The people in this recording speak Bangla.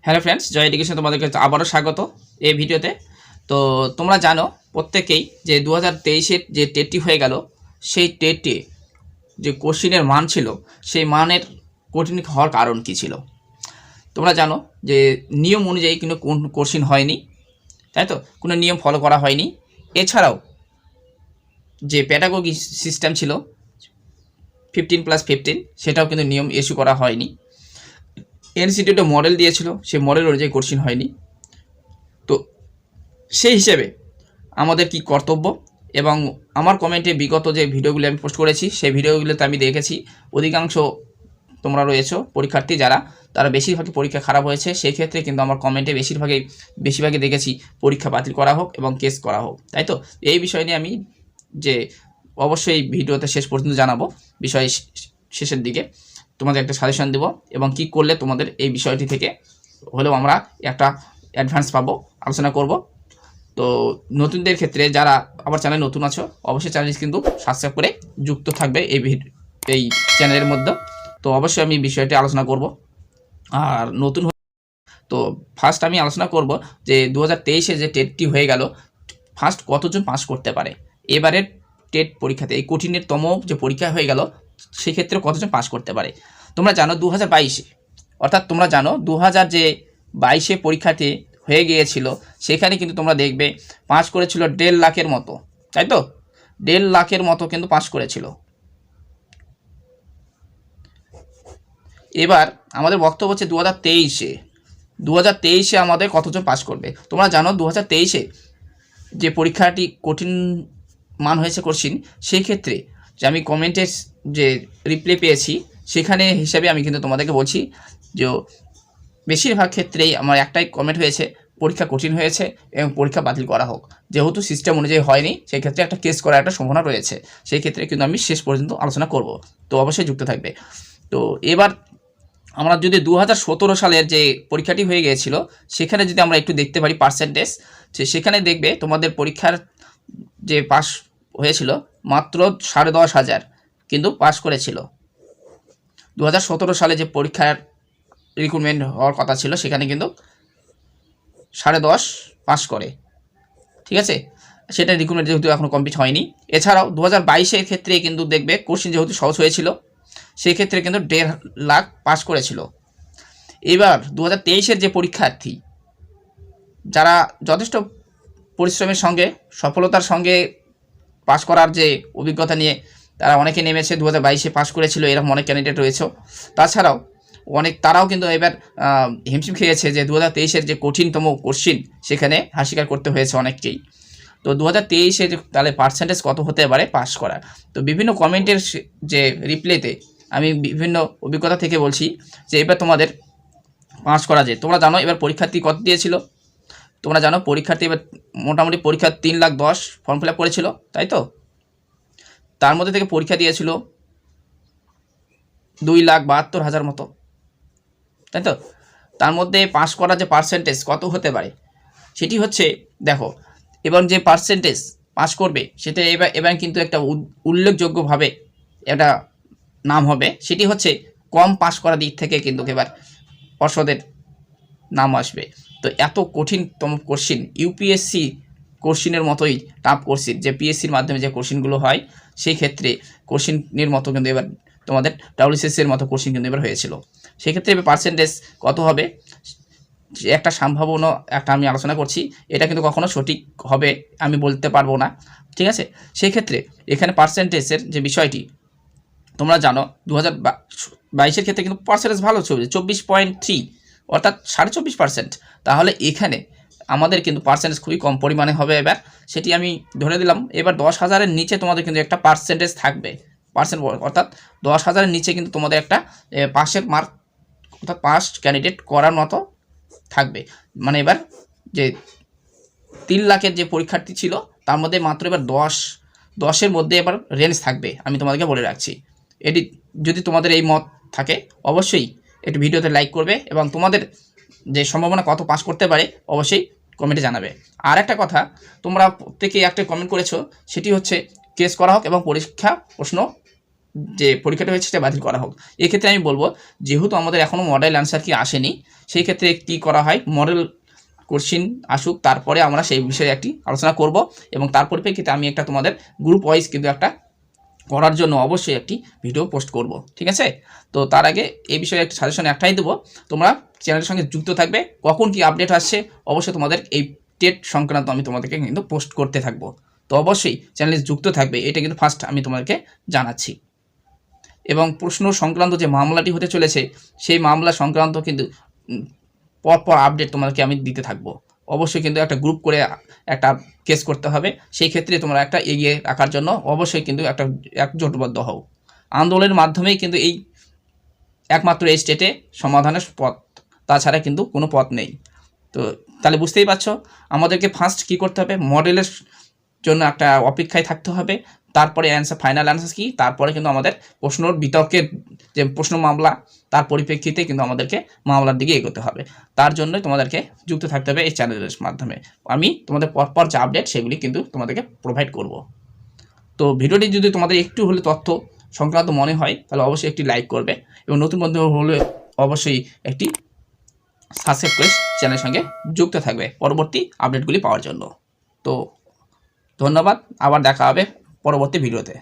হ্যালো ফ্রেন্ডস, জয় এডুকেশন তোমাদেরকে আবারও স্বাগত এই ভিডিওতে। তো তোমরা জানো প্রত্যেকেই যে 2023-এর যে টেটটি হয়ে গেল, সেই টেটে যে কোশ্চিনের মান ছিল সেই মানের কঠিন হওয়ার কারণ কী ছিল। তোমরা জানো যে নিয়ম অনুযায়ী কিন্তু কোন কোশ্চিন হয়নি, তাই তো, কোনো নিয়ম ফলো করা হয়নি। এছাড়াও যে প্যাডাগোগি সিস্টেম ছিল 15+15 সেটাও কিন্তু নিয়ম ইস্যু করা হয়নি। এনসিটিউটে মডেল দিয়েছিল, সেই মডেল অনুযায়ী কোশ্চিন হয়নি। তো সেই হিসেবে আমাদের কি কর্তব্য, এবং আমার কমেন্টে বিগত যে ভিডিওগুলি আমি পোস্ট করেছি সেই ভিডিওগুলোতে আমি দেখেছি অধিকাংশ তোমরা রয়েছো পরীক্ষার্থী যারা, তারা বেশিরভাগই পরীক্ষা খারাপ হয়েছে। সেই ক্ষেত্রে কিন্তু আমার কমেন্টে বেশিরভাগই দেখেছি পরীক্ষা বাতিল করা হোক এবং কেস করা হোক, তাই তো। এই বিষয় নিয়ে আমি যে অবশ্যই ভিডিওতে শেষ পর্যন্ত জানাবো, বিষয় শেষের দিকে তোমাদের একটা সাজেশন দেব এবং কি করলে তোমাদের এই বিষয়টি থেকে হলেও আমরা একটা অ্যাডভান্স পাবো, আলোচনা করব। তো নতুনদের ক্ষেত্রে যারা আমার চ্যানেল নতুন আছো, অবশ্যই চ্যানেল কিন্তু সাবস্ক্রাইব করে যুক্ত থাকবে এই চ্যানেলের মধ্যে। তো অবশ্যই আমি বিষয়টি আলোচনা করব। আর নতুন তো ফার্স্ট আমি আলোচনা করব যে 2023-এ যে টেটটি হয়ে গেল, ফার্স্ট কতজন পাস করতে পারে এবারের টেট পরীক্ষাতে। এই কঠিনতম যে পরীক্ষা হয়ে গেল সেক্ষেত্রে কতজন পাস করতে পারে। তোমরা জানো 2022-এ, অর্থাৎ তোমরা জানো 2022-এ পরীক্ষাতে হয়ে গিয়েছিল, সেখানে কিন্তু তোমরা দেখবে পাস করেছিল 1.5 লাখের মতো, তাই তো। 1.5 লাখের মতো কিন্তু পাস করেছিল। এবার আমাদের বক্তব্য হচ্ছে 2023-এ আমাদের কতজন পাস করবে। তোমরা জানো 2023-এ যে পরীক্ষাটি কঠিন মান হয়েছে কোশ্চিন, সেই ক্ষেত্রে যে আমি কমেন্টের যে রিপ্লাই পেয়েছি সেখানে হিসাবে আমি কিন্তু তোমাদেরকে বলছি যে বেশিরভাগ ক্ষেত্রেই আমার একটাই কমেন্ট হয়েছে, পরীক্ষা কঠিন হয়েছে এবং পরীক্ষা বাতিল করা হোক। যেহেতু সিস্টেম অনুযায়ী হয়নি, সেই ক্ষেত্রে একটা কেস করার একটা সম্ভাবনা রয়েছে। সেই ক্ষেত্রে কিন্তু আমি শেষ পর্যন্ত আলোচনা করব, তো অবশ্যই যুক্ত থাকবে। তো এবার আমরা যদি 2017 সালের যে পরীক্ষাটি হয়ে গিয়েছিল সেখানে যদি আমরা একটু দেখতে পারি পার্সেন্টেজ, সেখানে দেখবে তোমাদের পরীক্ষার যে পাস হয়েছিল মাত্র 10,500 কিন্তু পাস করেছিল। 2017 সালে যে পরীক্ষার রিক্রুটমেন্ট হওয়ার কথা ছিল সেখানে কিন্তু 10.5 পাস করে, ঠিক আছে। সেটা রিক্রুটমেন্ট যেহেতু এখনও কমপ্লিট হয়নি। এছাড়াও 2022-এর ক্ষেত্রে কিন্তু দেখবে কোশ্চিন যেহেতু সহজ হয়েছিল, সেই ক্ষেত্রে কিন্তু 1.5 লাখ পাস করেছিল। এবার 2023-এর যে পরীক্ষার্থী যারা যথেষ্ট পরিশ্রমের সঙ্গে সফলতার সঙ্গে পাস করার যে অভিজ্ঞতা নিয়ে তারা অনেকে নেমেছে, 2022-এ পাস করেছিল, এরকম অনেক ক্যান্ডিডেট রয়েছে। তাছাড়াও তারাও কিন্তু এবার হিমশিম খেয়েছে যে 2023-এর যে কঠিনতম কোশ্চিন সেখানে হার স্বীকার করতে হয়েছে অনেককেই। তো 2023-এ তাহলে পার্সেন্টেজ কত হতে পারে পাস করার। তো বিভিন্ন কমেন্টের যে রিপ্লাইতে আমি বিভিন্ন অভিজ্ঞতা থেকে বলছি যে এবার তোমাদের পাস করা যায়। তোমরা জানো এবার পরীক্ষার্থী কত দিয়েছিল, তোমরা জানো পরীক্ষার্থী এবার মোটামুটি পরীক্ষা 3,10,000 ফর্ম ফিল আপ করেছিল, তাই তো। তার মধ্যে থেকে পরীক্ষা দিয়েছিল 2,72,000 মতো, তাই তো। তার মধ্যে পাস করার যে পার্সেন্টেজ কত হতে পারে সেটি হচ্ছে, দেখো এবার যে পার্সেন্টেজ পাস করবে সেটা এবার কিন্তু একটা উল্লেখযোগ্যভাবে একটা নাম হবে, সেটি হচ্ছে কম পাস করার দিক থেকে কিন্তু এবার পর্ষদের নাম আসবে। তো এত কঠিনতম কোশ্চিন, ইউপিএসসি কোশ্চিনের মতোই টাফ কোশ্চিন, যে পিএসসির মাধ্যমে যে কোশ্চিনগুলো হয় সেই ক্ষেত্রে কোশ্চিনের মতো কিন্তু এবার তোমাদের ডাব্লিউবিসিএসের মতো কোশ্চিন কিন্তু এবার হয়েছিল। সেক্ষেত্রে এবার পার্সেন্টেজ কত হবে একটা সম্ভাবনা একটা আমি আলোচনা করছি, এটা কিন্তু কখনো সঠিক হবে আমি বলতে পারবো না, ঠিক আছে। সেই ক্ষেত্রে এখানে পার্সেন্টেজের যে বিষয়টি তোমরা জানো 2022-এর ক্ষেত্রে কিন্তু পার্সেন্টেজ ভালো চলছে 24.3, অর্থাৎ 24.5%। তাহলে এখানে আমাদের কিন্তু পার্সেন্টেজ খুবই কম পরিমাণে হবে। এবার সেটি আমি ধরে দিলাম, এবার 10,000-এর নিচে তোমাদের কিন্তু একটা পার্সেন্টেজ থাকবে, অর্থাৎ 10,000-এর নিচে কিন্তু তোমাদের একটা পাসের মার্ক, অর্থাৎ পাস ক্যান্ডিডেট করার মতো থাকবে। মানে এবার যে 3 লাখের যে পরীক্ষার্থী ছিল তার মধ্যে মাত্র এবার 10-এর মধ্যে এবার রেঞ্জ থাকবে, আমি তোমাদেরকে বলে রাখছি। এটি যদি তোমাদের এই মত থাকে অবশ্যই একটু ভিডিওতে লাইক করবে এবং তোমাদের যে সম্ভাবনা কত পাস করতে পারে অবশ্যই কমেন্টে জানাবে। আর একটা কথা, তোমরা প্রত্যেকেই একটা কমেন্ট করেছো, সেটি হচ্ছে কেস করা হোক এবং পরীক্ষা প্রশ্ন যে পরীক্ষাটা হয়েছে সেটা বাতিল করা হোক। এক্ষেত্রে আমি বলবো, যেহেতু আমাদের এখনও মডেল অ্যান্সার কি আসেনি, সেই ক্ষেত্রে কী করা হয়, মডেল কোশ্চিন আসুক, তারপরে আমরা সেই বিষয়ে একটি আলোচনা করব, এবং তার পরিপ্রেক্ষিতে আমি একটা তোমাদের গ্রুপ ওয়াইজ কিন্তু একটা করার জন্য অবশ্যই একটি ভিডিও পোস্ট করব, ঠিক আছে। তো তার আগে এই বিষয়ে একটা সাজেশন একটাই দেবো, তোমরা চ্যানেলের সঙ্গে যুক্ত থাকবে, কখন কি আপডেট আসছে অবশ্যই তোমাদের এই টেট সংক্রান্ত আমি তোমাদেরকে কিন্তু পোস্ট করতে থাকবো। তো অবশ্যই চ্যানেলে যুক্ত থাকবে, এটা কিন্তু ফার্স্ট আমি তোমাদেরকে জানাচ্ছি। এবং প্রশ্ন সংক্রান্ত যে মামলাটি হতে চলেছে, সেই মামলা সংক্রান্ত কিন্তু পরপর আপডেট তোমাদেরকে আমি দিতে থাকবো। অবশ্যই কিন্তু একটা গ্রুপ করে একটা কেস করতে হবে, সেই ক্ষেত্রে তোমরা একটা এগিয়ে রাখার জন্য অবশ্যই কিন্তু একটা একজোটবদ্ধ হও। আন্দোলনের মাধ্যমেই কিন্তু এই একমাত্র এই স্টেটে সমাধানের পথ, তাছাড়া কিন্তু কোনো পথ নেই। তো তাহলে বুঝতেই পারছো, আমাদেরকে ফার্স্ট কী করতে হবে, মডেলের জন্য একটা অপেক্ষায় থাকতে হবে, তারপরে অ্যান্সার, ফাইনাল অ্যান্সার কি, তারপরে কিন্তু আমাদের প্রশ্নর বিতর্কের যে প্রশ্ন মামলা, তার পরিপ্রেক্ষিতে কিন্তু আমাদেরকে মামলার দিকে এগোতে হবে। তার জন্যই তোমাদেরকে যুক্ত থাকতে হবে এই চ্যানেলের মাধ্যমে। আমি তোমাদের পরপর যে আপডেট সেগুলি কিন্তু তোমাদেরকে প্রোভাইড করব। তো ভিডিওটি যদি তোমাদের একটু হলে তথ্য সংক্রান্ত মনে হয়, তাহলে অবশ্যই একটি লাইক করবে, এবং নতুন বন্ধু হলে অবশ্যই একটি সাবস্ক্রাইব করে চ্যানেলের সঙ্গে যুক্ত থাকবে পরবর্তী আপডেটগুলি পাওয়ার জন্য। তো ধন্যবাদ, আবার দেখা হবে পরবর্তী ভিডিওতে।